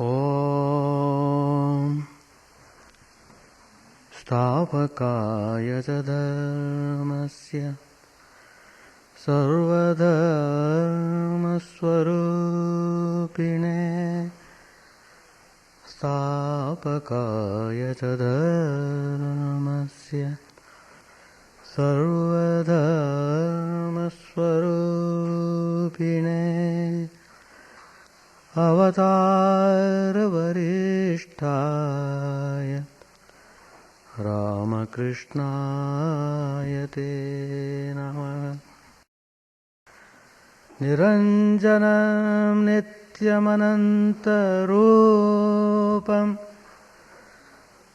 Om Stavakaya Dharmasya Sarvadharmaswarupine Stavakaya Dharmasya Sarvadharmaswarupine Avatara Varishtaya Ramakrishna Te Namaha Niranjanam Nityamanantarupam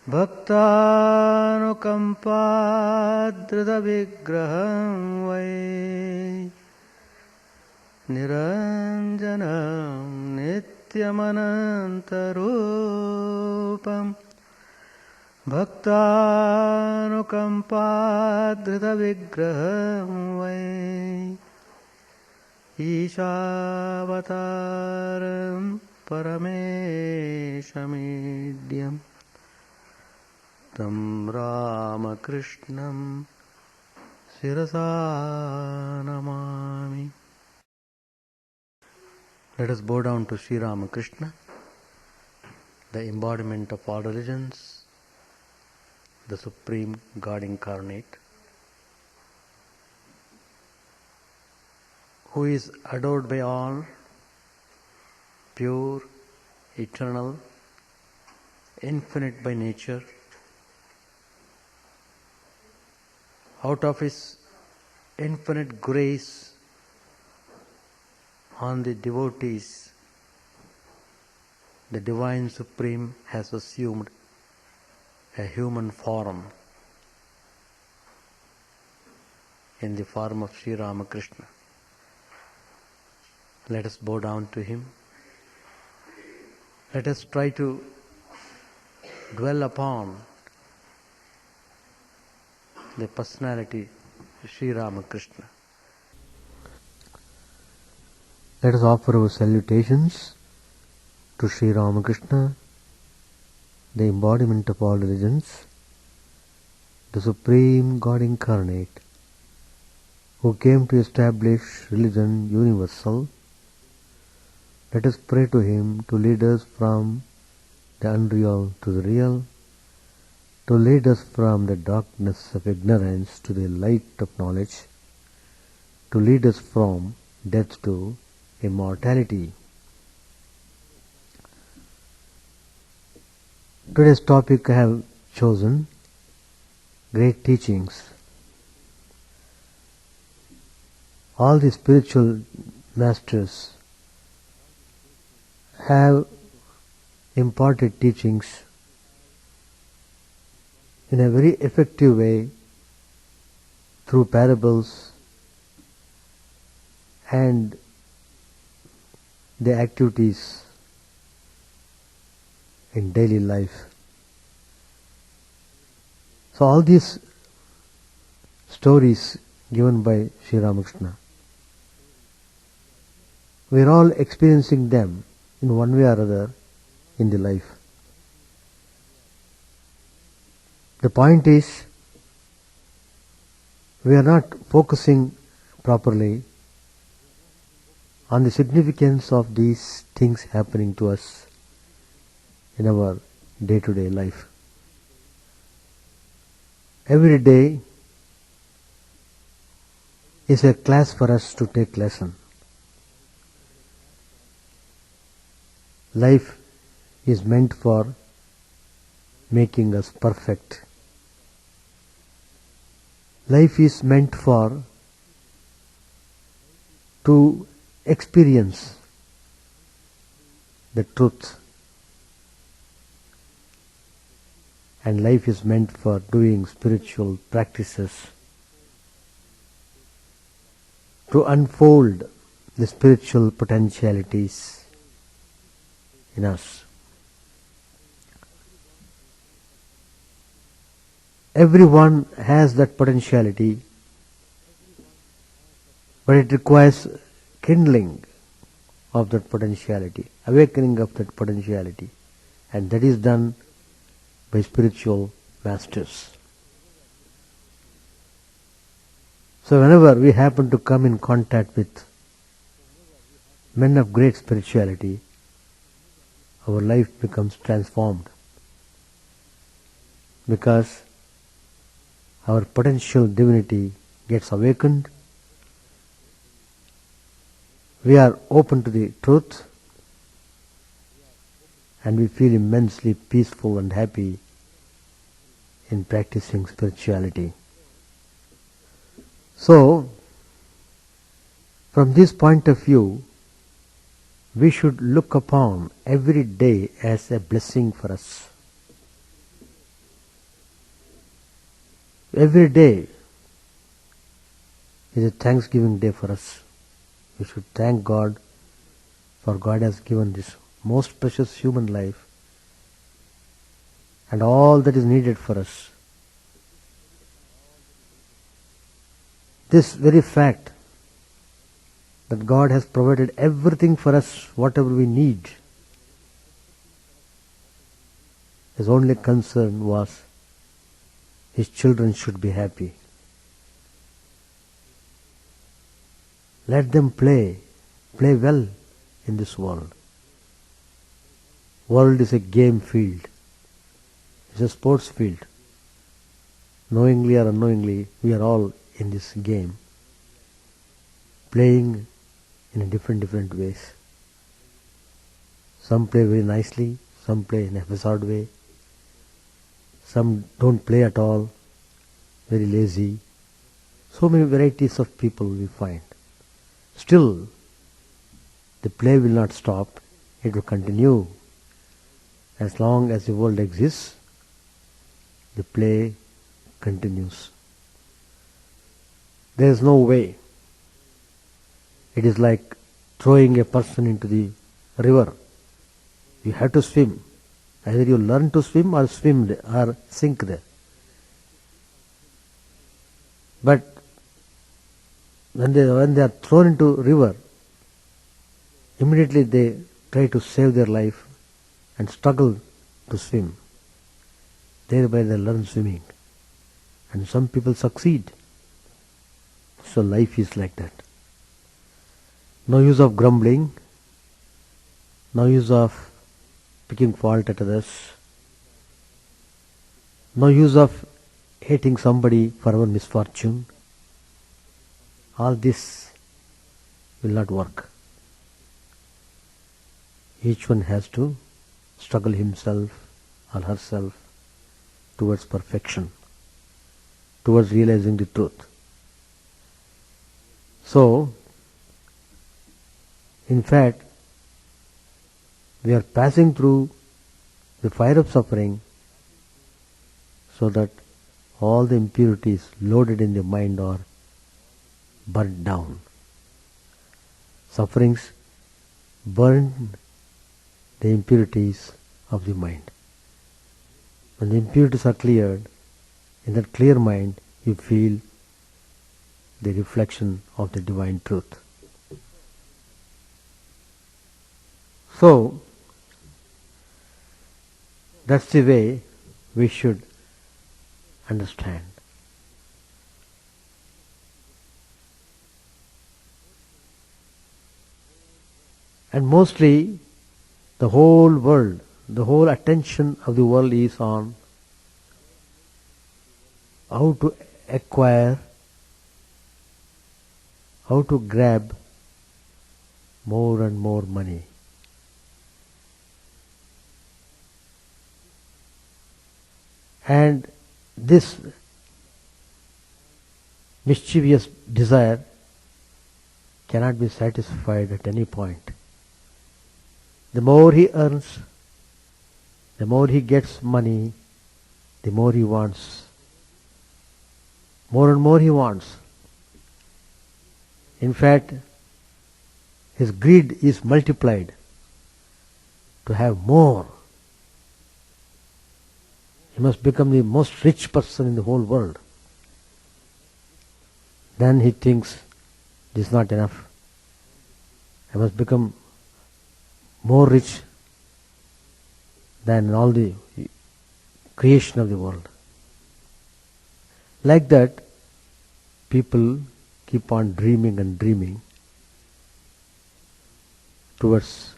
Bhaktanukampadrita Vigraham Vai Niranjanam Nityamanantarupam Bhaktanukampadrita Vigraham Vai Ishavataram Parameshamidhyam Tam Ramakrishnam Sirasa Namami. Let us bow down to Sri Ramakrishna, the embodiment of all religions, the Supreme God Incarnate, who is adored by all, pure, eternal, infinite by nature. Out of His infinite grace on the devotees, the Divine Supreme has assumed a human form in the form of Sri Ramakrishna. Let us bow down to Him. Let us try to dwell upon the personality of Sri Ramakrishna. Let us offer our salutations to Sri Ramakrishna, the embodiment of all religions, the Supreme God Incarnate, who came to establish religion universal. Let us pray to Him to lead us from the unreal to the real, to lead us from the darkness of ignorance to the light of knowledge, to lead us from death to immortality. Today's topic I have chosen, great teachings. All the spiritual masters have imparted teachings in a very effective way through parables and the activities in daily life. So all these stories given by Sri Ramakrishna, we are all experiencing them in one way or other in the life. The point is, we are not focusing properly on the significance of these things happening to us in our day-to-day life. Every day is a class for us to take lesson. Life is meant for making us perfect. Life is meant for to experience the truth, and life is meant for doing spiritual practices to unfold the spiritual potentialities in us. Everyone has that potentiality, but it requires kindling of that potentiality, awakening of that potentiality. And that is done by spiritual masters. So whenever we happen to come in contact with men of great spirituality, our life becomes transformed, because our potential divinity gets awakened. We are open to the truth, and we feel immensely peaceful and happy in practicing spirituality. So, from this point of view, we should look upon every day as a blessing for us. Every day is a Thanksgiving day for us. We should thank God, for God has given this most precious human life and all that is needed for us. This very fact that God has provided everything for us, whatever we need, his only concern was his children should be happy. Let them play well in this world. World is a game field. It's a sports field. Knowingly or unknowingly, we are all in this game, playing in a different ways. Some play very nicely, some play in a hazard way, some don't play at all, very lazy. So many varieties of people we find. Still, the play will not stop. It will continue. As long as the world exists, the play continues. There is no way. It is like throwing a person into the river. You have to swim. Either you learn to swim or swim there, or sink there. But when they are thrown into river, immediately they try to save their life and struggle to swim. Thereby they learn swimming. And some people succeed. So life is like that. No use of grumbling, no use of picking fault at others, no use of hating somebody for our misfortune. All this will not work. Each one has to struggle himself or herself towards perfection, towards realizing the truth. So, in fact, we are passing through the fire of suffering so that all the impurities loaded in the mind are burnt down. Sufferings burn the impurities of the mind. When the impurities are cleared, in that clear mind you feel the reflection of the divine truth. So, that's the way we should understand. And mostly the whole world, the whole attention of the world is on how to acquire, how to grab more and more money. And this mischievous desire cannot be satisfied at any point. The more he earns, the more he gets money, the more he wants. More and more he wants. In fact, his greed is multiplied to have more. He must become the most rich person in the whole world. Then he thinks, this is not enough. I must become more rich than all the creation of the world. Like that, people keep on dreaming and dreaming towards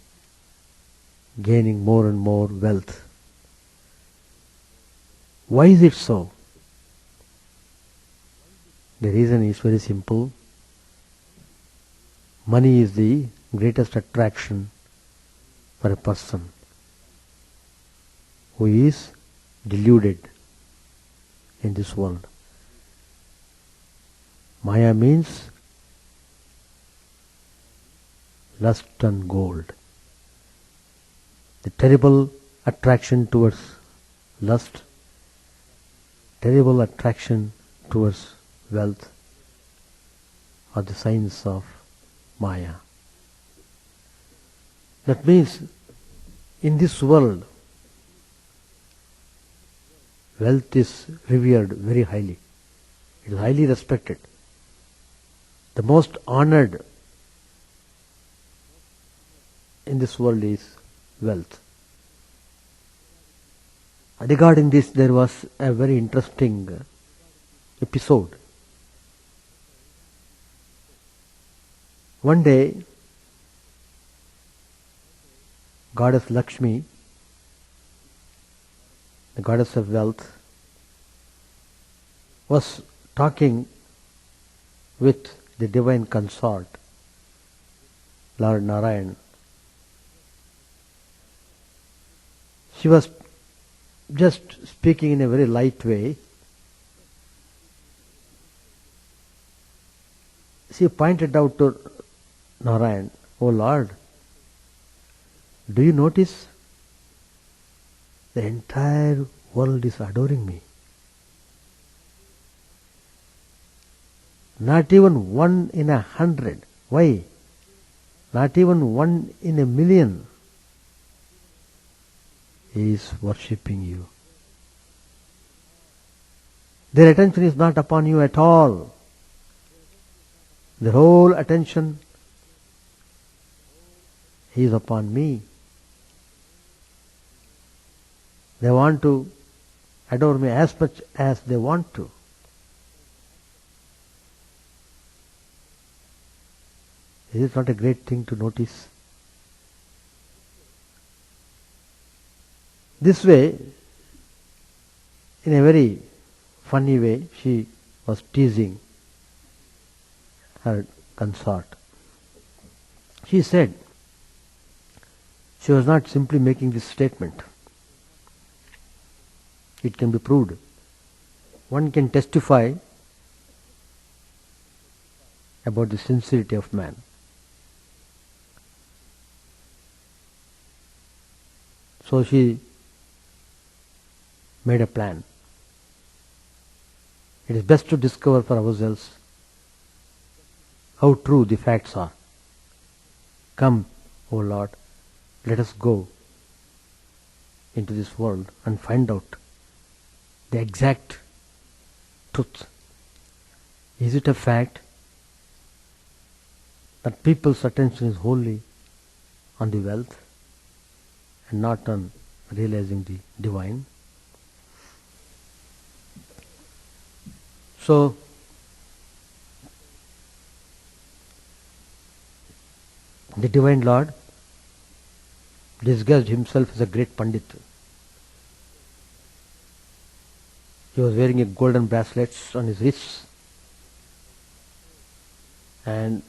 gaining more and more wealth. Why is it so? The reason is very simple. Money is the greatest attraction for a person who is deluded in this world. Maya means lust and gold. The terrible attraction towards lust, terrible attraction towards wealth are the signs of Maya. That means in this world, wealth is revered very highly. It is highly respected. The most honored in this world is wealth. Regarding this, there was a very interesting episode. One day, Goddess Lakshmi, the goddess of wealth, was talking with the divine consort, Lord Narayan. She was just speaking in a very light way. She pointed out to Narayan, "Oh Lord, do you notice? The entire world is adoring me. Not even 1 in 100. Why? Not even 1 in 1,000,000 is worshipping you. Their attention is not upon you at all. Their whole attention is upon me. They want to adore me as much as they want to. Is it not a great thing to notice?" This way, in a very funny way, she was teasing her consort. She said, she was not simply making this statement. It can be proved. One can testify about the sincerity of man. So she made a plan. It is best to discover for ourselves how true the facts are. Come, O Lord, let us go into this world and find out the exact truth. Is it a fact that people's attention is wholly on the wealth and not on realizing the divine? So, the Divine Lord disguised himself as a great Pandit. He was wearing a golden bracelets on his wrists, and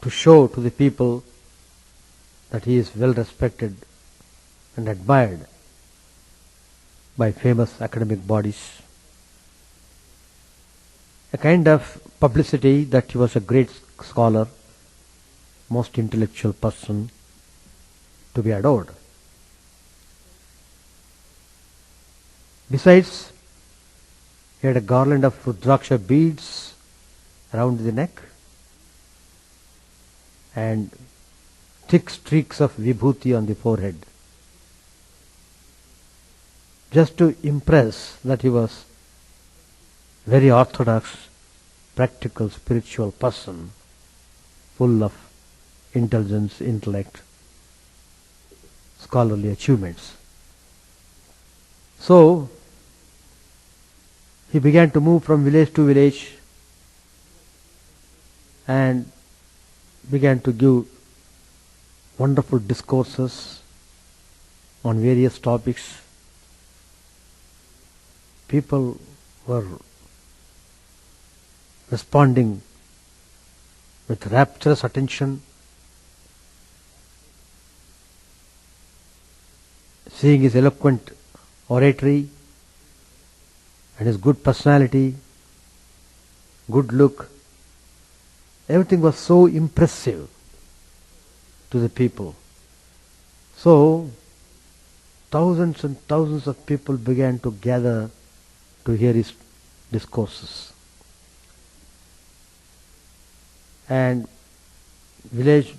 to show to the people that he is well respected and admired by famous academic bodies. A kind of publicity that he was a great scholar, most intellectual person to be adored. Besides, he had a garland of Rudraksha beads around the neck and thick streaks of vibhuti on the forehead, just to impress that he was very orthodox, practical, spiritual person, full of intelligence, intellect, scholarly achievements. So he began to move from village to village and began to give wonderful discourses on various topics. People were responding with rapturous attention, seeing his eloquent oratory and his good personality, good look. Everything was so impressive to the people. So thousands and thousands of people began to gather to hear his discourses. And village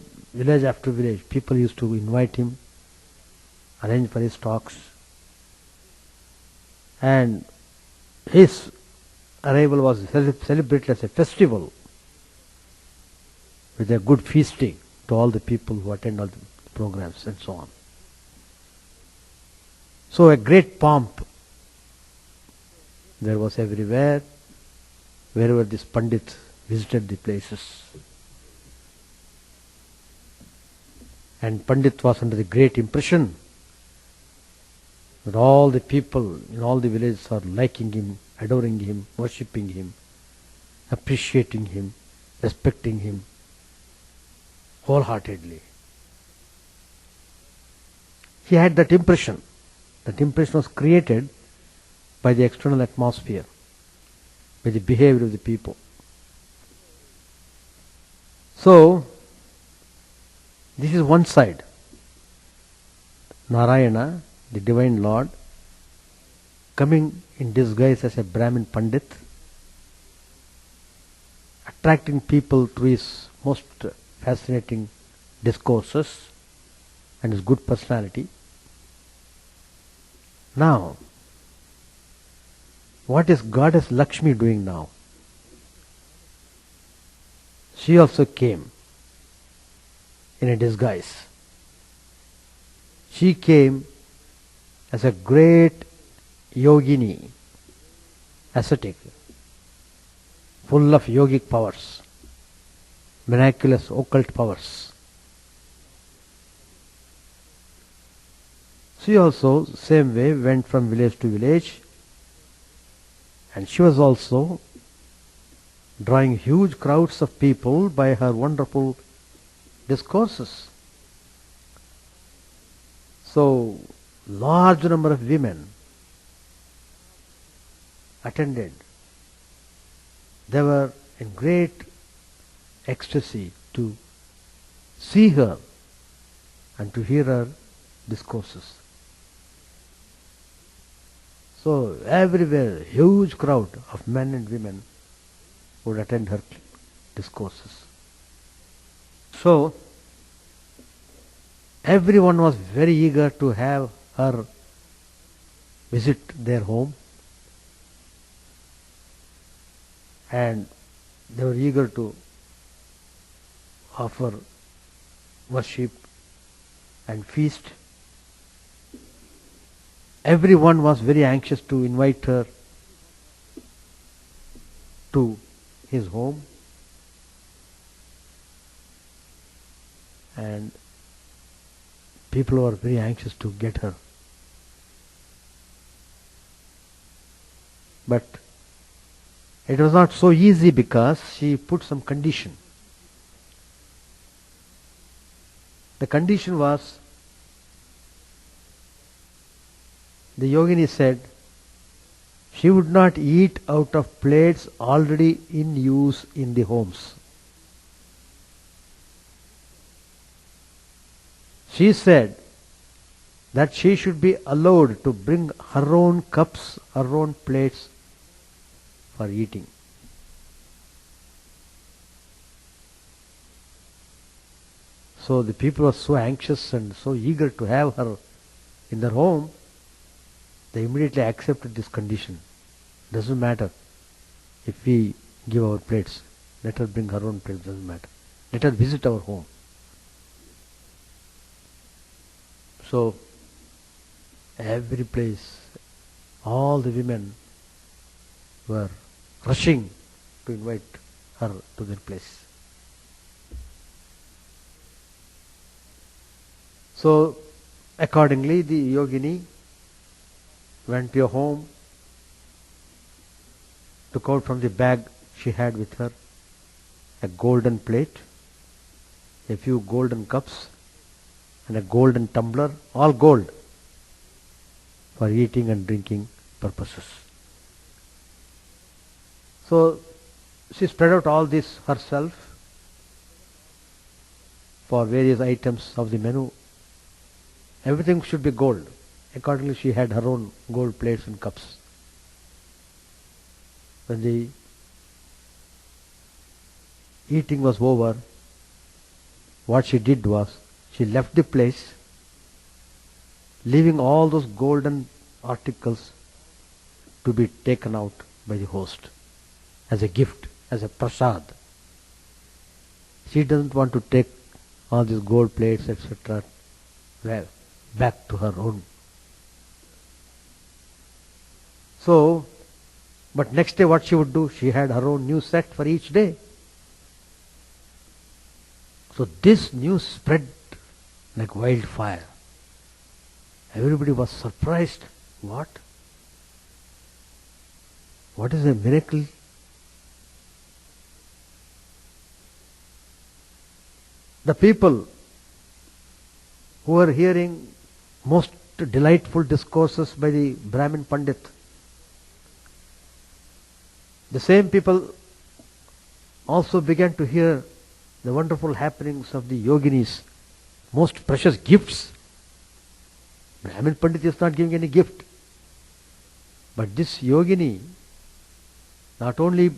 after village, people used to invite him, arrange for his talks. And his arrival was celebrated as a festival with a good feasting to all the people who attend all the programs and so on. So a great pomp there was everywhere, wherever this Pandit visited the places. And Pandit was under the great impression that all the people in all the villages are liking him, adoring him, worshipping him, appreciating him, respecting him wholeheartedly. He had that impression. That impression was created by the external atmosphere, by the behavior of the people. So, this is one side. Narayana, the Divine Lord, coming in disguise as a Brahmin Pandit, attracting people through his most fascinating discourses and his good personality. Now, what is Goddess Lakshmi doing now? She also came in a disguise. She came as a great yogini, ascetic, full of yogic powers, miraculous occult powers. She also, same way, went from village to village, and she was also drawing huge crowds of people by her wonderful discourses. So, large number of women attended. They were in great ecstasy to see her and to hear her discourses. So everywhere, huge crowd of men and women would attend her discourses. So everyone was very eager to have her visit their home, and they were eager to offer worship and feast. Everyone was very anxious to invite her to his home, and people were very anxious to get her. But it was not so easy because she put some condition. The condition was, the yogini said, she would not eat out of plates already in use in the homes. She said that she should be allowed to bring her own cups, her own plates for eating. So the people were so anxious and so eager to have her in their home, they immediately accepted this condition. Doesn't matter if we give our plates. Let her bring her own plates, doesn't matter. Let her visit our home. So every place, all the women were rushing to invite her to their place. So accordingly the yogini went to her home, took out from the bag she had with her a golden plate, a few golden cups, and a golden tumbler, all gold, for eating and drinking purposes. So she spread out all this herself for various items of the menu. Everything should be gold. Accordingly, she had her own gold plates and cups. When the eating was over, what she did was, she left the place, leaving all those golden articles to be taken out by the host as a gift, as a prasad. She doesn't want to take all these gold plates, etc., well, back to her own. So, but next day what she would do? She had her own new set for each day. So this news spread like wildfire. Everybody was surprised. What? What is a miracle? The people who were hearing most delightful discourses by the Brahmin Pandit, the same people also began to hear the wonderful happenings of the yoginis, most precious gifts. Brahmin Pandit is not giving any gift, but this yogini not only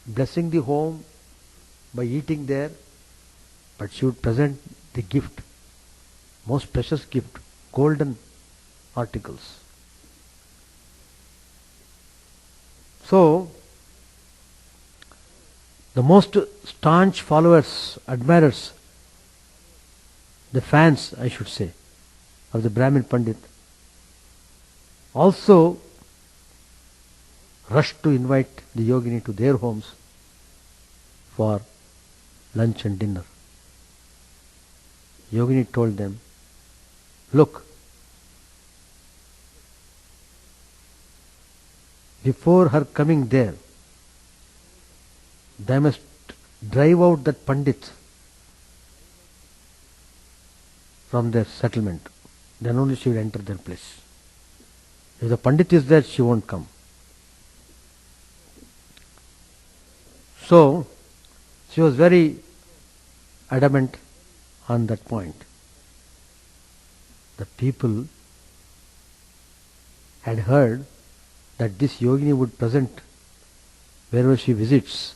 blessing the home by eating there, but she would present the gift, most precious gift, golden articles. So, the most staunch followers, admirers, the fans, I should say, of the Brahmin Pandit, also rushed to invite the yogini to their homes for lunch and dinner. Yogini told them, look, before her coming there, they must drive out that Pandit from their settlement. Then only she will enter their place. If the Pandit is there, she won't come. So, she was very adamant on that point. The people had heard that this yogini would present wherever she visits.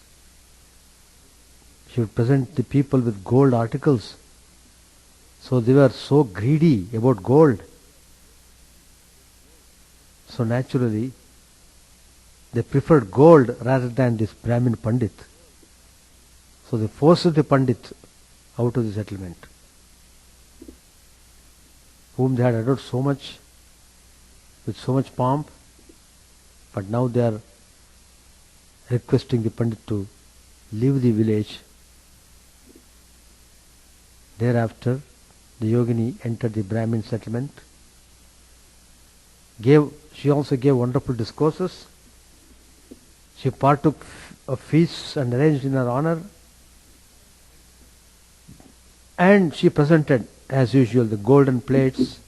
She would present the people with gold articles. So they were so greedy about gold. So naturally, they preferred gold rather than this Brahmin Pandit. So they forced the Pandit out of the settlement, whom they had adored so much, with so much pomp, but now they are requesting the Pandit to leave the village. Thereafter, the yogini entered the Brahmin settlement. She also gave wonderful discourses. She partook of feasts and arranged in her honor. And she presented, as usual, the golden plates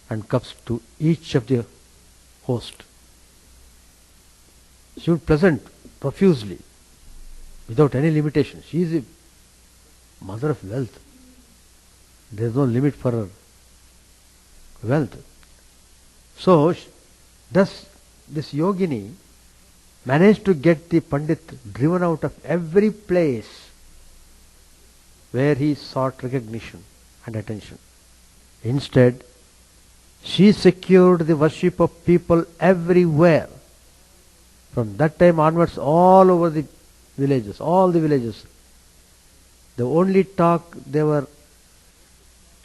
and cups to each of the host. She would present profusely, without any limitation. She is the mother of wealth. There is no limit for her wealth. So, thus this yogini managed to get the Pandit driven out of every place where he sought recognition and attention. Instead, she secured the worship of people everywhere. From that time onwards, all over the villages, all the villages, the only talk they were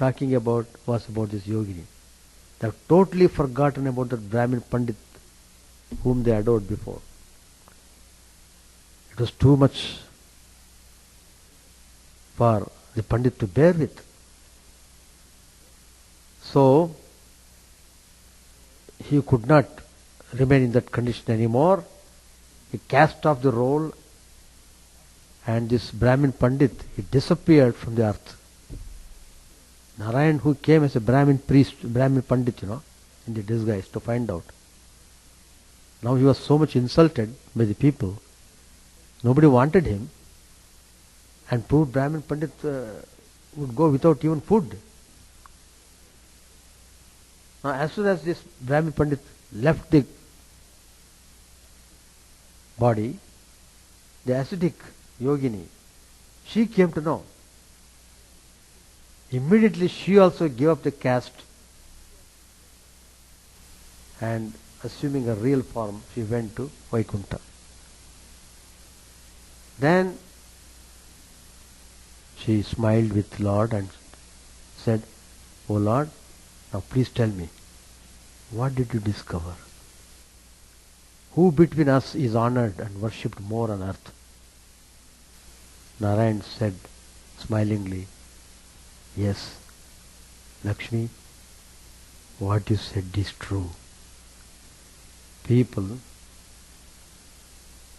talking about was about this yogini. They have totally forgotten about the Brahmin Pandit whom they adored before. It was too much for the Pandit to bear with. So, he could not remain in that condition anymore. He cast off the role, and this Brahmin Pandit, he disappeared from the earth. Narayan, who came as a Brahmin priest, Brahmin Pandit, in the disguise to find out. Now he was so much insulted by the people. Nobody wanted him, and poor Brahmin Pandit would go without even food. Now, as soon as this Brahmin Pandit left the body, the ascetic yogini, she came to know. Immediately she also gave up the caste, and assuming a real form, she went to Vaikuntha. Then she smiled with Lord and said, "O Lord, now please tell me, what did you discover? Who between us is honored and worshipped more on earth?" Narayan said smilingly, "Yes, Lakshmi, what you said is true. People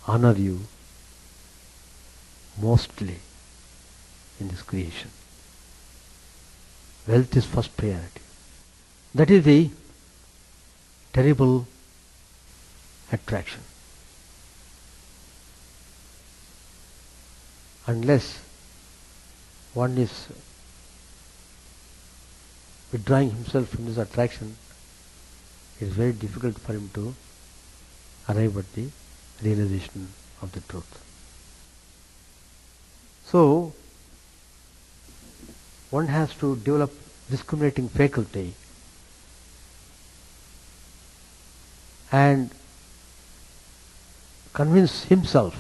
honor you mostly in this creation. Wealth is first priority. That is the terrible attraction. Unless one is withdrawing himself from this attraction, it is very difficult for him to arrive at the realization of the truth. So, one has to develop discriminating faculty and convince himself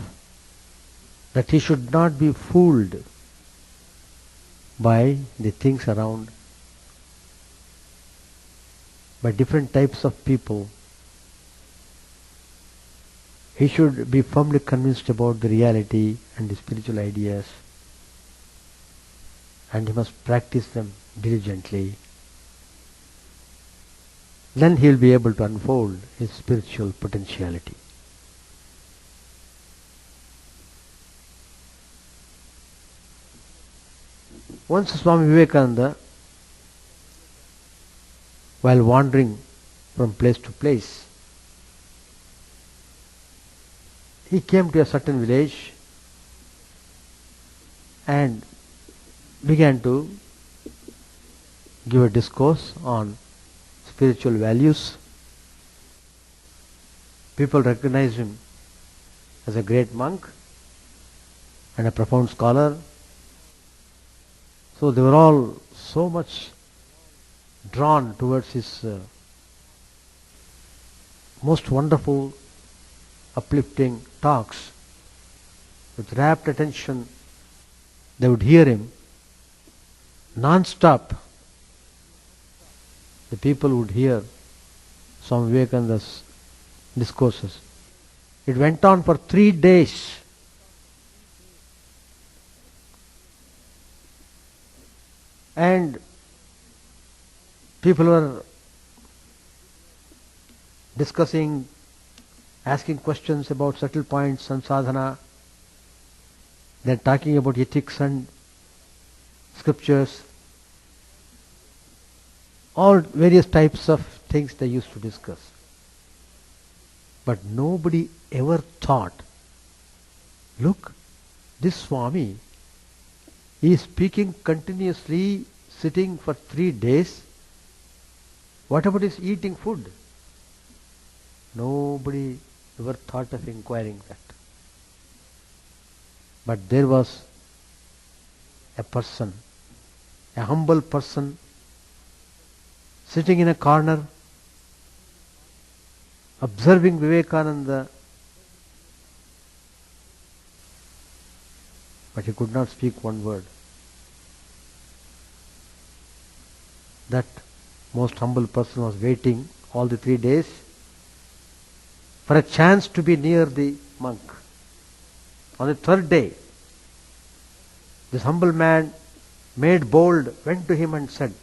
that he should not be fooled by the things around, by different types of people. He should be firmly convinced about the reality and the spiritual ideas, and he must practice them diligently. Then he will be able to unfold his spiritual potentiality. Once Swami Vivekananda, while wandering from place to place, he came to a certain village and began to give a discourse on spiritual values. People recognized him as a great monk and a profound scholar. So they were all so much drawn towards his most wonderful, uplifting talks. With rapt attention, they would hear him non-stop. The people would hear Swami Vivekananda's discourses. It went on for 3 days. And people were discussing, asking questions about subtle points on sadhana. They are talking about ethics and scriptures. All various types of things they used to discuss. But nobody ever thought, look, this Swami is speaking continuously, sitting for 3 days. What about his eating food? Nobody ever thought of inquiring that. But there was a person, a humble person, sitting in a corner, observing Vivekananda, but he could not speak one word. that most humble person was waiting all the 3 days for a chance to be near the monk. On the third day, this humble man made bold, went to him and said,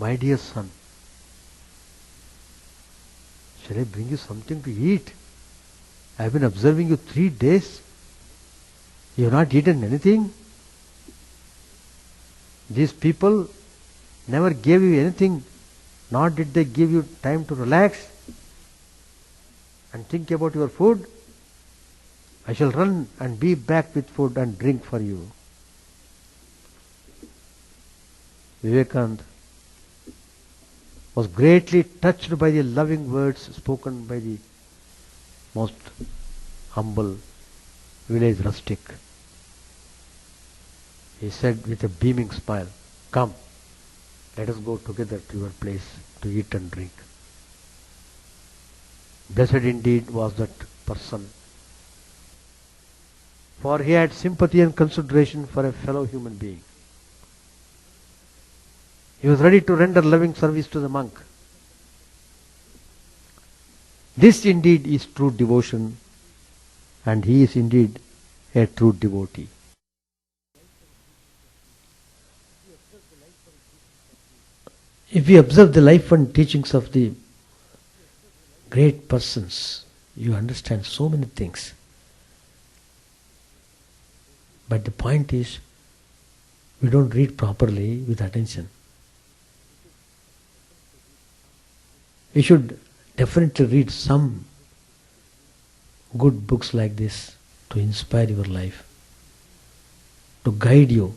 "My dear son, shall I bring you something to eat? I have been observing you 3 days. You have not eaten anything. These people never gave you anything, nor did they give you time to relax and think about your food. I shall run and be back with food and drink for you." Vivekananda was greatly touched by the loving words spoken by the most humble village rustic. He said with a beaming smile, "Come, let us go together to your place to eat and drink." Blessed indeed was that person, for he had sympathy and consideration for a fellow human being. He was ready to render loving service to the monk. This indeed is true devotion, and he is indeed a true devotee. If we observe the life and teachings of the great persons, you understand so many things. But the point is, we don't read properly with attention. We should definitely read some good books like this to inspire your life, to guide you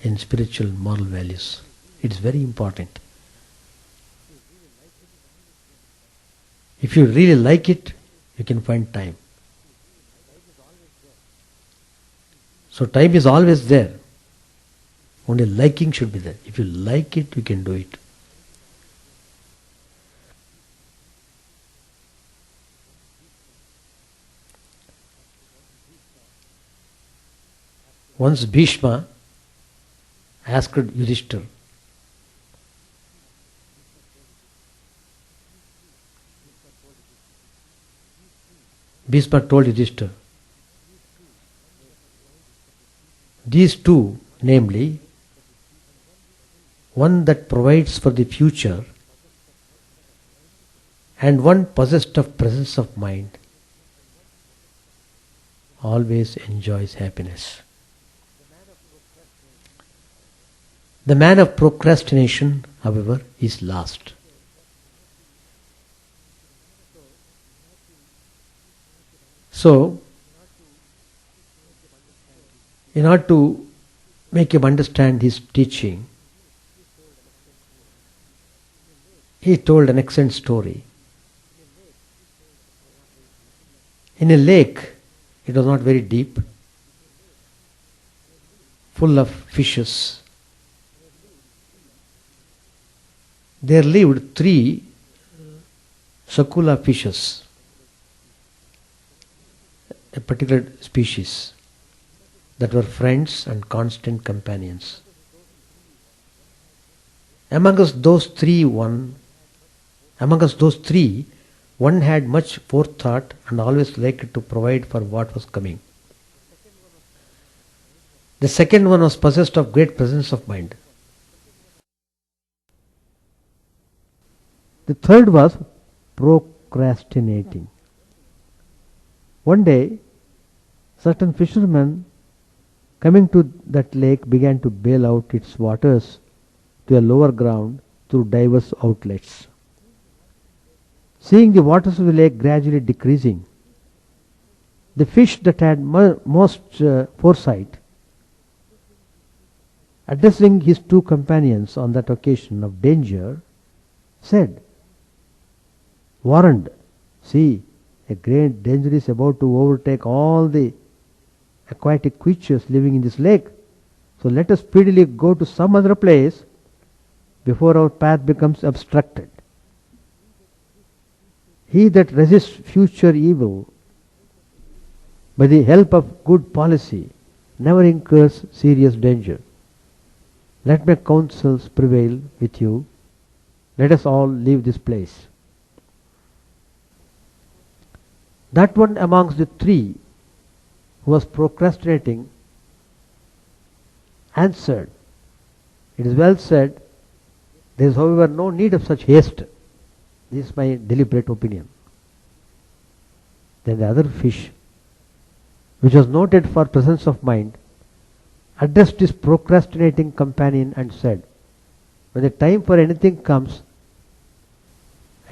in spiritual moral values. It's very important. If you really like it, you can find time. So time is always there. Only liking should be there. If you like it, you can do it. Once Bhishma asked Yudhishthira, Bhishma told Yudhishthira, these two, namely, one that provides for the future and one possessed of presence of mind, always enjoys happiness. The man of procrastination, however, is lost. So, in order to make him understand his teaching, he told an excellent story. In a lake, it was not very deep, full of fishes. There lived 3 Sakula fishes, a particular species, that were friends and constant companions. Amongst those three, one had much forethought and always liked to provide for what was coming. The second one was possessed of great presence of mind. The third was procrastinating. One day, certain fishermen coming to that lake began to bail out its waters to a lower ground through diverse outlets. Seeing the waters of the lake gradually decreasing, the fish that had most foresight, addressing his 2 companions on that occasion of danger, said, "Warned, see, a great danger is about to overtake all the aquatic creatures living in this lake. So let us speedily go to some other place before our path becomes obstructed. He that resists future evil by the help of good policy never incurs serious danger." Let my counsels prevail with you. Let us all leave this place. That one amongst the three who was procrastinating answered, "It is well said. There is, however, no need of such haste. This is my deliberate opinion." Then the other fish, which was noted for presence of mind, addressed his procrastinating companion and said, "When the time for anything comes,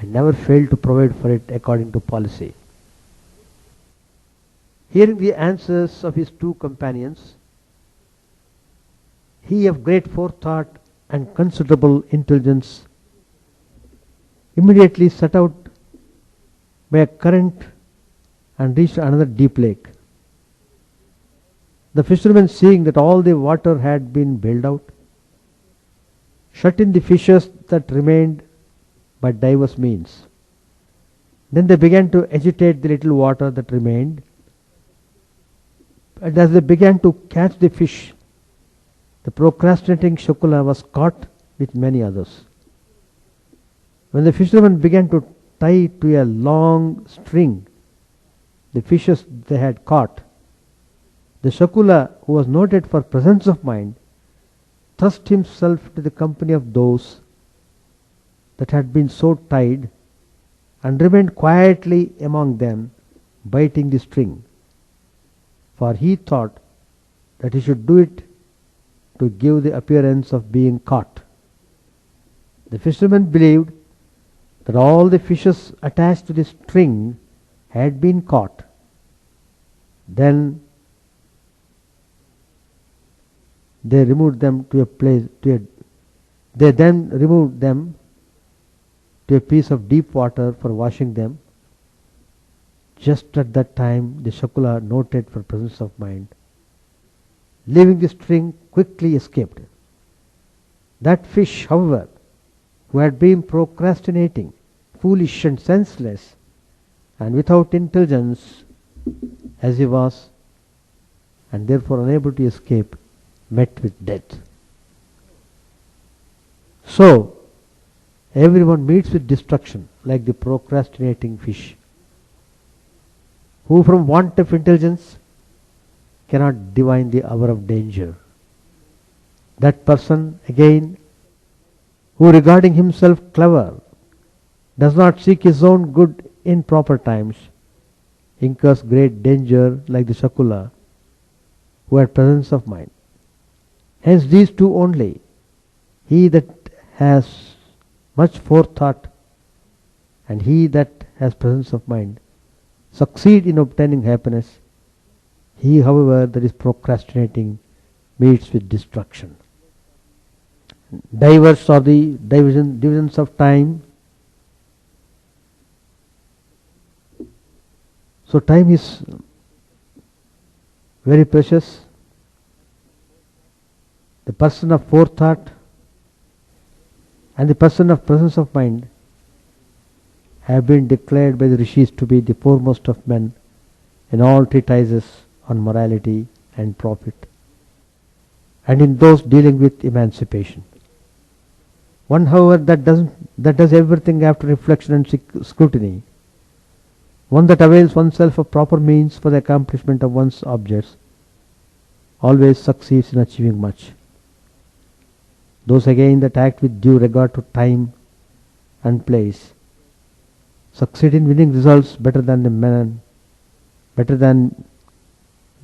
I never fail to provide for it according to policy." Hearing the answers of his two companions, he of great forethought and considerable intelligence immediately set out by a current and reached another deep lake. The fishermen, seeing that all the water had been bailed out, shut in the fishes that remained by divers means. Then they began to agitate the little water that remained, and as they began to catch the fish, the procrastinating Shukula was caught with many others. When the fishermen began to tie to a long string the fishes they had caught, the Shakula, who was noted for presence of mind, thrust himself into the company of those that had been so tied, and remained quietly among them, biting the string. For he thought that he should do it to give the appearance of being caught. The fishermen believed that all the fishes attached to the string had been caught. Then they removed them to a place. They then removed them to a piece of deep water for washing them. Just at that time, the Shakula, noted for presence of mind, leaving the string, quickly escaped. That fish, however, who had been procrastinating, foolish and senseless, and without intelligence as he was, and therefore unable to escape, met with death. So, everyone meets with destruction like the procrastinating fish, who from want of intelligence cannot divine the hour of danger. That person, again, who regarding himself clever, does not seek his own good in proper times, incurs great danger like the Shakula, who had presence of mind. Hence these two only, he that has much forethought and he that has presence of mind, succeed in obtaining happiness. He, however, that is procrastinating meets with destruction. Divers are the divisions of time. So time is very precious. The person of forethought and the person of presence of mind have been declared by the rishis to be the foremost of men in all treatises on morality and profit, and in those dealing with emancipation. One, however, that does everything after reflection and scrutiny, one that avails oneself of proper means for the accomplishment of one's objects, always succeeds in achieving much. Those again that act with due regard to time and place succeed in winning results better than the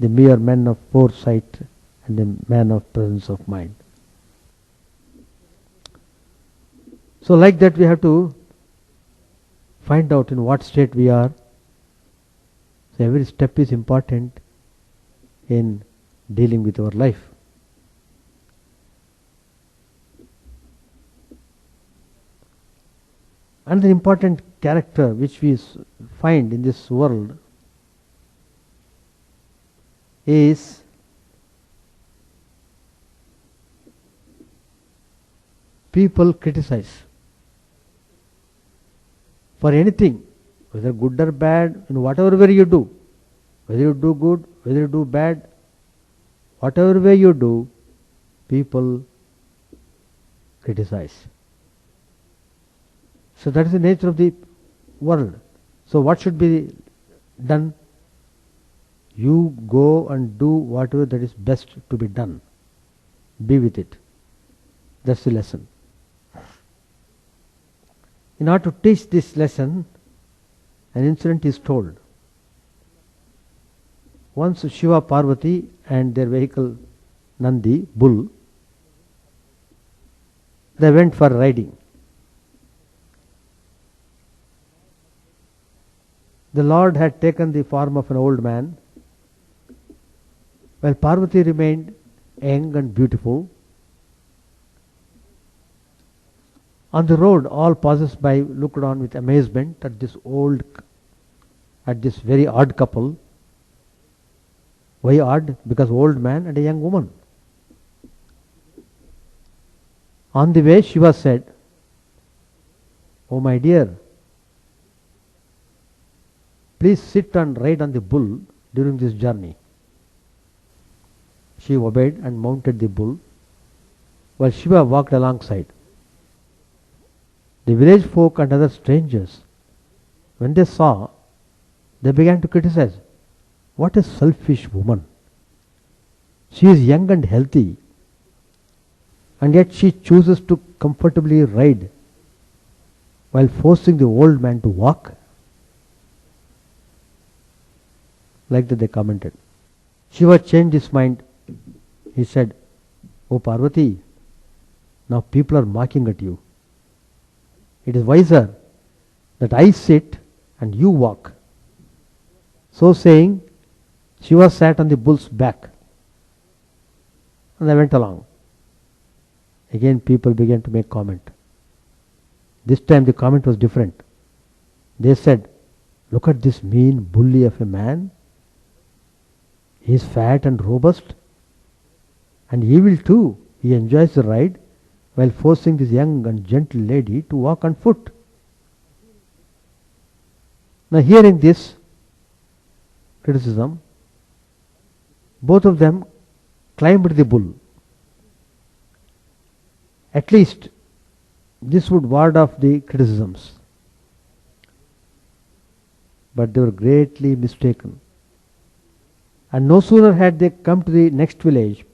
mere men of foresight and the man of presence of mind. So like that we have to find out in what state we are. So every step is important in dealing with our life. Another important character which we find in this world is people criticize for anything, whether good or bad, in whatever way you do, whether you do good, whether you do bad, whatever way you do, people criticize. So that is the nature of the world. So what should be done? You go and do whatever that is best to be done. Be with it. That's the lesson. In order to teach this lesson, an incident is told. Once Shiva, Parvati and their vehicle Nandi, bull, they went for riding. The Lord had taken the form of an old man, while Parvati remained young and beautiful. On the road, all passers-by looked on with amazement at this very odd couple. Why odd? Because old man and a young woman. On the way, Shiva said, "Oh my dear, please sit and ride on the bull during this journey." She obeyed and mounted the bull, while Shiva walked alongside. The village folk and other strangers, when they saw, they began to criticize. What a selfish woman! She is young and healthy, and yet she chooses to comfortably ride while forcing the old man to walk. Like that they commented. Shiva changed his mind. He said, "Oh Parvati, now people are mocking at you. It is wiser that I sit and you walk." So saying, Shiva sat on the bull's back and they went along. Again people began to make comment. This time the comment was different. They said, "Look at this mean bully of a man. He is fat and robust and evil too. He enjoys the ride while forcing this young and gentle lady to walk on foot." Now hearing this criticism, both of them climbed the bull. At least this would ward off the criticisms. But they were greatly mistaken. And no sooner had they come to the next village,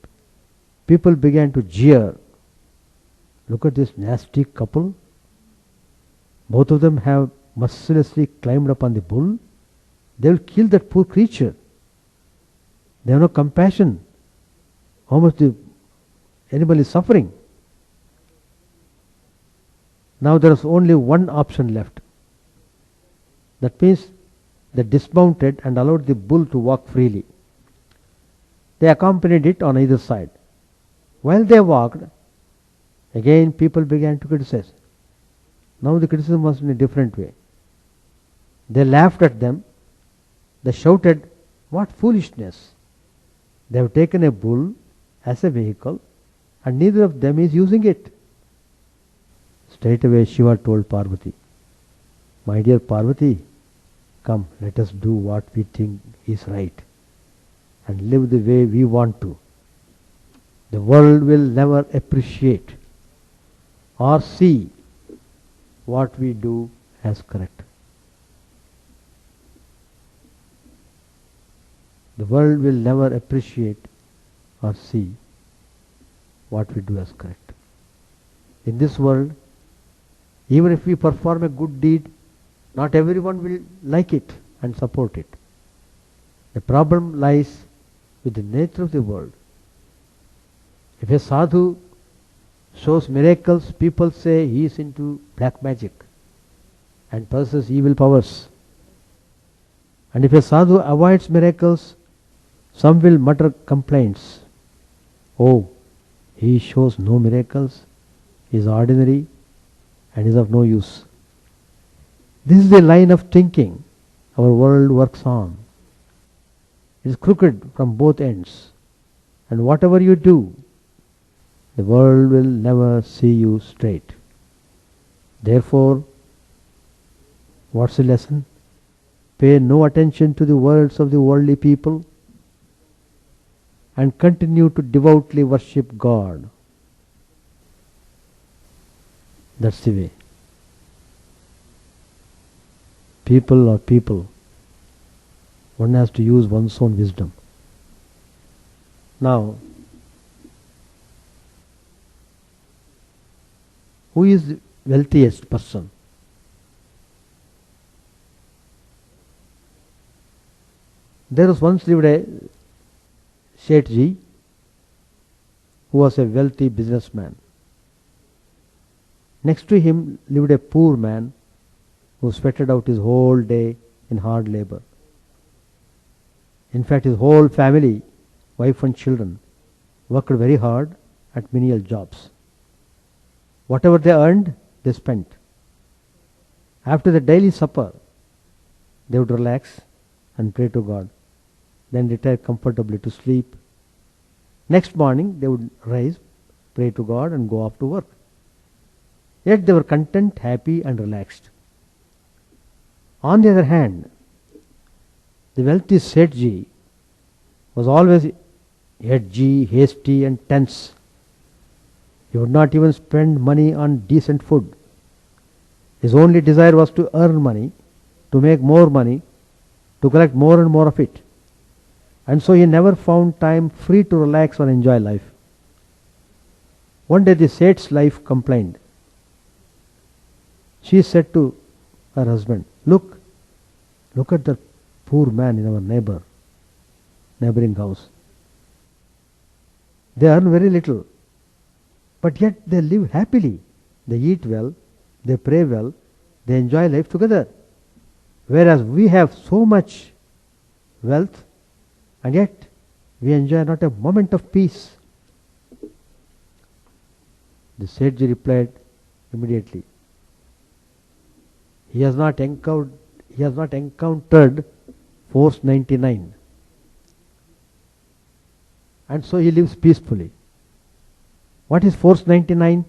people began to jeer. "Look at this nasty couple. Both of them have mercilessly climbed up on the bull. They will kill that poor creature. They have no compassion. How much the animal is suffering." Now there is only one option left. That means they dismounted and allowed the bull to walk freely. They accompanied it on either side. While they walked, again people began to criticize. Now the criticism was in a different way. They laughed at them. They shouted, "What foolishness! They have taken a bull as a vehicle and neither of them is using it." Straight away Shiva told Parvati, "My dear Parvati, come, let us do what we think is right and live the way we want to. The world will never appreciate or see what we do as correct. The world will never appreciate or see what we do as correct. In this world, even if we perform a good deed, not everyone will like it and support it. The problem lies with the nature of the world. If a sadhu shows miracles, people say he is into black magic and possesses evil powers. And if a sadhu avoids miracles, some will mutter complaints. "Oh, he shows no miracles, he is ordinary and is of no use." This is the line of thinking our world works on. It is crooked from both ends, and whatever you do, the world will never see you straight. Therefore, what's the lesson? Pay no attention to the words of the worldly people and continue to devoutly worship God. That's the way. People are people. One has to use one's own wisdom. Now, who is the wealthiest person? There was once lived a Shetji who was a wealthy businessman. Next to him lived a poor man who sweated out his whole day in hard labor. In fact, his whole family, wife and children, worked very hard at menial jobs. Whatever they earned, they spent. After the daily supper, they would relax and pray to God, then retire comfortably to sleep. Next morning, they would rise, pray to God, and go off to work. Yet they were content, happy, and relaxed. On the other hand, the wealthy Sethji was always edgy, hasty, and tense. He would not even spend money on decent food. His only desire was to earn money, to make more money, to collect more and more of it. And so he never found time free to relax or enjoy life. One day the Seth's wife complained. She said to her husband, look at the poor man in our neighboring house. They earn very little, but yet they live happily. They eat well, they pray well, they enjoy life together. Whereas we have so much wealth, and yet we enjoy not a moment of peace. The Sethji replied immediately, he has not encountered force 99, and so he lives peacefully. What is force 99?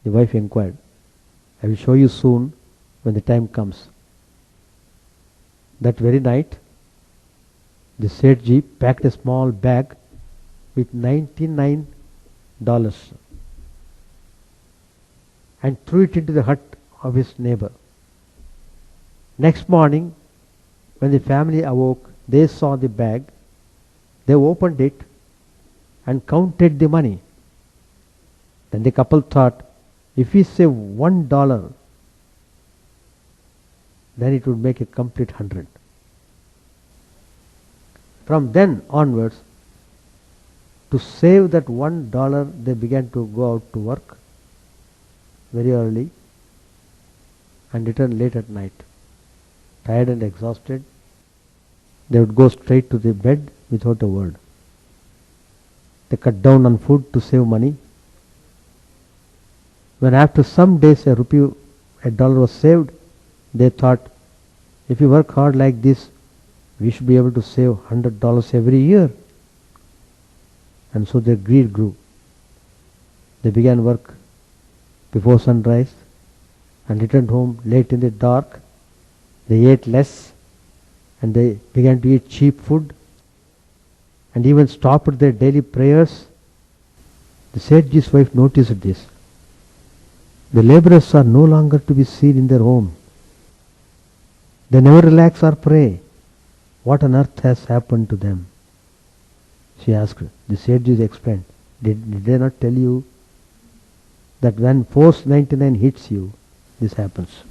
The wife inquired. I will show you soon when the time comes. That very night, the Sethji packed a small bag with $99 and threw it into the hut of his neighbor. Next morning, when the family awoke, they saw the bag. They opened it and counted the money. Then the couple thought, if we save $1, then it would make a complete 100. From then onwards, to save that $1, they began to go out to work very early and return late at night. Tired and exhausted, they would go straight to the bed without a word. They cut down on food to save money. When after some days a dollar was saved, they thought, if we work hard like this, we should be able to save $100 every year. And so their greed grew. They began work before sunrise and returned home late in the dark. They ate less and they began to eat cheap food and even stopped their daily prayers. The Sethji's wife noticed this. The laborers are no longer to be seen in their home. They never relax or pray. What on earth has happened to them? She asked. The Sethji explained. Did they not tell you that when force 99 hits you, this happens?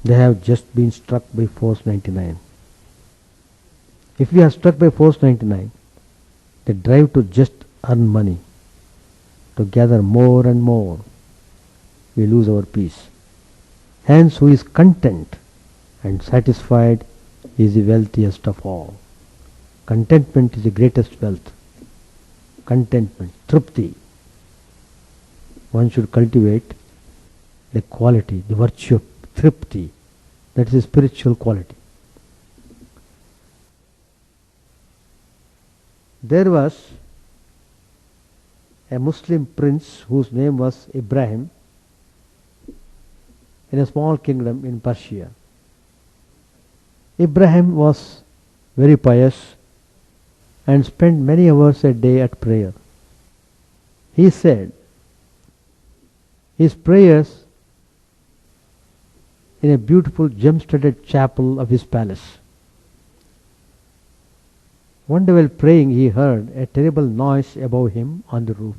They have just been struck by force 99. If we are struck by force 99, the drive to just earn money, to gather more and more, we lose our peace. Hence, who is content and satisfied is the wealthiest of all. Contentment is the greatest wealth. Contentment, trupti. One should cultivate the quality, the virtue of trupti. That is a spiritual quality. There was a Muslim prince whose name was Ibrahim in a small kingdom in Persia. Ibrahim was very pious and spent many hours a day at prayer. He said, his prayers in a beautiful gem-studded chapel of his palace. One day while praying, he heard a terrible noise above him on the roof.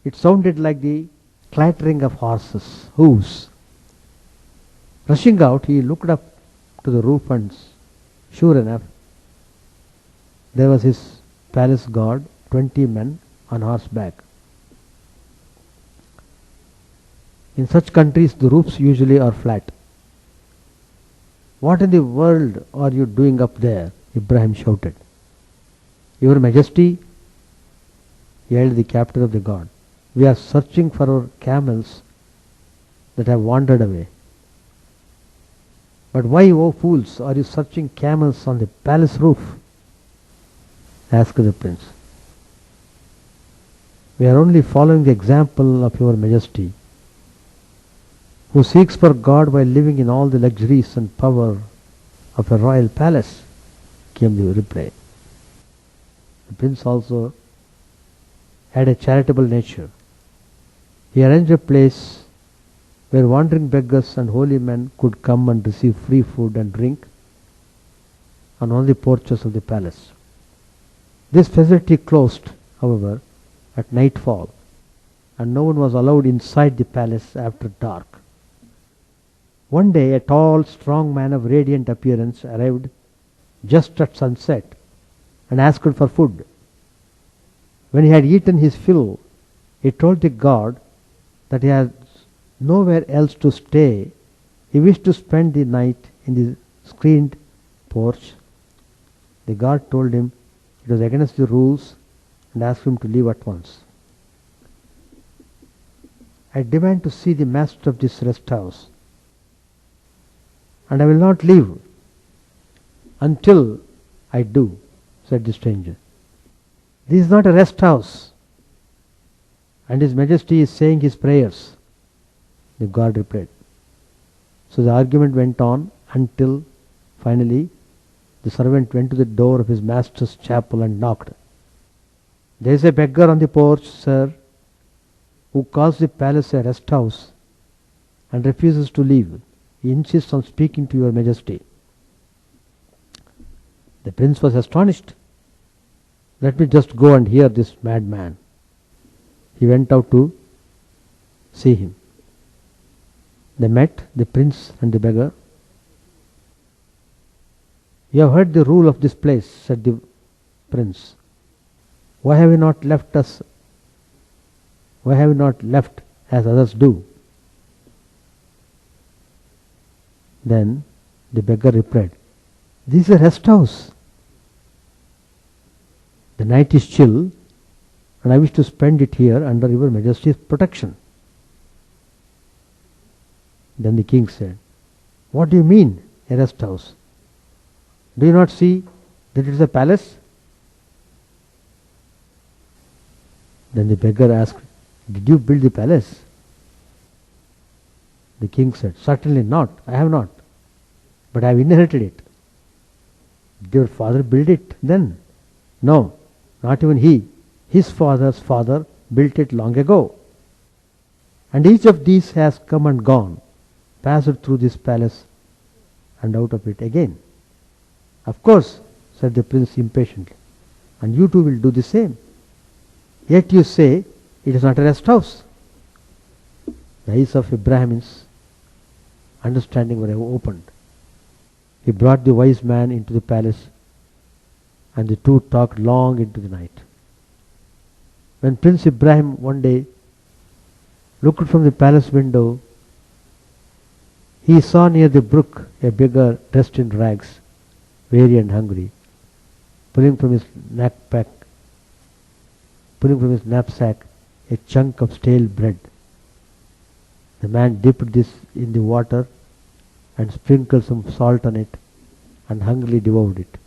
It sounded like the clattering of horses' hooves. Rushing out, he looked up to the roof and sure enough, there was his palace guard, 20 men on horseback. In such countries, the roofs usually are flat. "What in the world are you doing up there?" Ibrahim shouted. "Your Majesty," yelled the captain of the guard, "we are searching for our camels that have wandered away." "But why, O fools, are you searching camels on the palace roof?" asked the prince. "We are only following the example of your Majesty, who seeks for God while living in all the luxuries and power of a royal palace," came the reply. The prince also had a charitable nature. He arranged a place where wandering beggars and holy men could come and receive free food and drink on all the porches of the palace. This facility closed, however, at nightfall, and no one was allowed inside the palace after dark. One day a tall, strong man of radiant appearance arrived just at sunset and asked for food. When he had eaten his fill, he told the guard that he had nowhere else to stay. He wished to spend the night in the screened porch. The guard told him it was against the rules and asked him to leave at once. "I demand to see the master of this rest house, and I will not leave until I do," said the stranger. "This is not a rest house, and His Majesty is saying his prayers," the guard replied. So the argument went on until finally the servant went to the door of his master's chapel and knocked. "There is a beggar on the porch, sir, who calls the palace a rest house and refuses to leave. He insists on speaking to your Majesty." The prince was astonished. "Let me just go and hear this madman." He went out to see him. They met, the prince and the beggar. "You have heard the rule of this place," said the prince. Why have you not left as others do?" Then the beggar replied, "This is a rest house. The night is chill, and I wish to spend it here under your Majesty's protection." Then the king said, "What do you mean, a rest house? Do you not see that it is a palace?" Then the beggar asked, "Did you build the palace?" The king said, "Certainly not, I have not, but I have inherited it." "Did your father build it then?" "No, not even he. His father's father built it long ago. And each of these has come and gone, passed through this palace and out of it again." "Of course," said the prince impatiently, "and you too will do the same. Yet you say it is not a rest house." The eyes of Ibrahim's understanding were opened. He brought the wise man into the palace, and the two talked long into the night. When Prince Ibrahim one day looked from the palace window, he saw near the brook a beggar dressed in rags, weary and hungry, pulling from his knapsack a chunk of stale bread. The man dipped this in the water and sprinkled some salt on it and hungrily devoured it.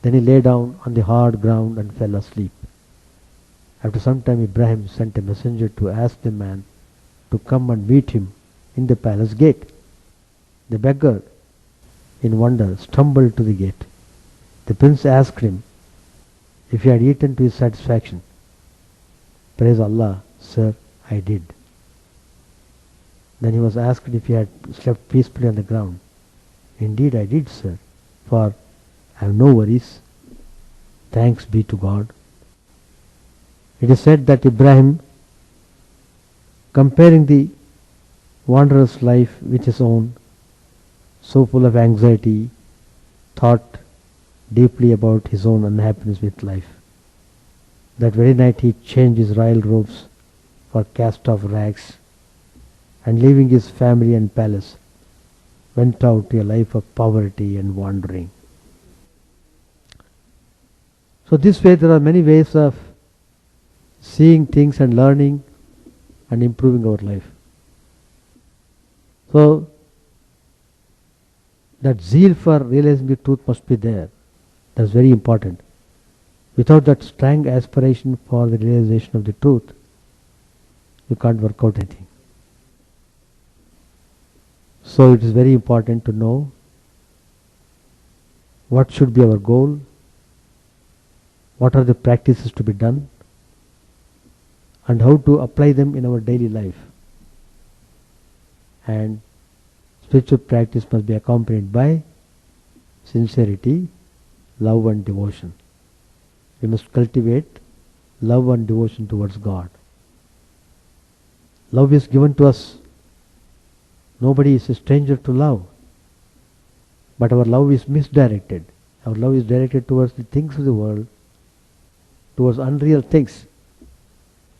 Then he lay down on the hard ground and fell asleep. After some time Ibrahim sent a messenger to ask the man to come and meet him in the palace gate. The beggar, in wonder, stumbled to the gate. The prince asked him if he had eaten to his satisfaction. "Praise Allah, sir, I did. Then he was asked if he had slept peacefully on the ground. Indeed I did, sir, for I have no worries. Thanks be to God. It is said that Ibrahim, comparing the wanderer's life with his own, so full of anxiety, thought deeply about his own unhappiness with life. That very night he changed his royal robes for cast-off rags, and leaving his family and palace, went out to a life of poverty and wandering. So this way there are many ways of seeing things and learning and improving our life. So that zeal for realizing the truth must be there. That's very important. Without that strong aspiration for the realization of the truth, you can't work out anything. So it is very important to know what should be our goal, what are the practices to be done, and how to apply them in our daily life. And spiritual practice must be accompanied by sincerity, love and devotion. We must cultivate love and devotion towards God. Love is given to us. Nobody is a stranger to love. But our love is misdirected. Our love is directed towards the things of the world, towards unreal things.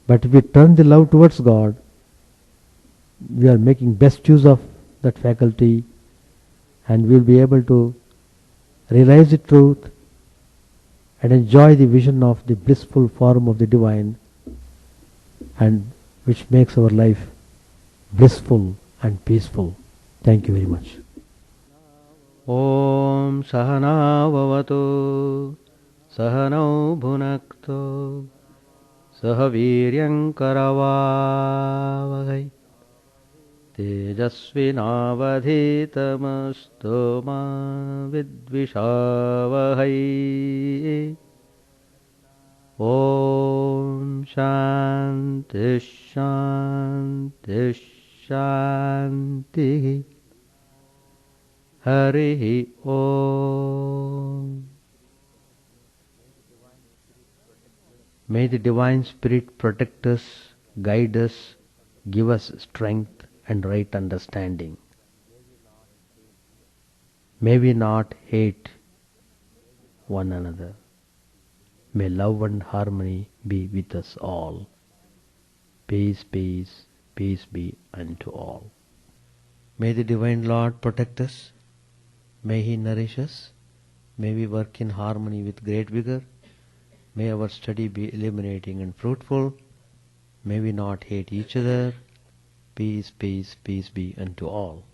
But if we turn the love towards God, we are making best use of that faculty, and we will be able to realize the truth and enjoy the vision of the blissful form of the divine, and which makes our life blissful and peaceful. Thank you very much. Om Sahana Bhavatu Sahanau Bhunaktu Sahaviryam Karavavahai Tejasvinavadhitamastu ma vidvishavahai. Om Shanti Shanti Shanti. Harihi Om. May the Divine Spirit protect us, guide us, give us strength and right understanding. May we not hate one another. May love and harmony be with us all. Peace, peace, peace be unto all. May the Divine Lord protect us. May He nourish us. May we work in harmony with great vigor. May our study be illuminating and fruitful. May we not hate each other. Peace, peace, peace be unto all.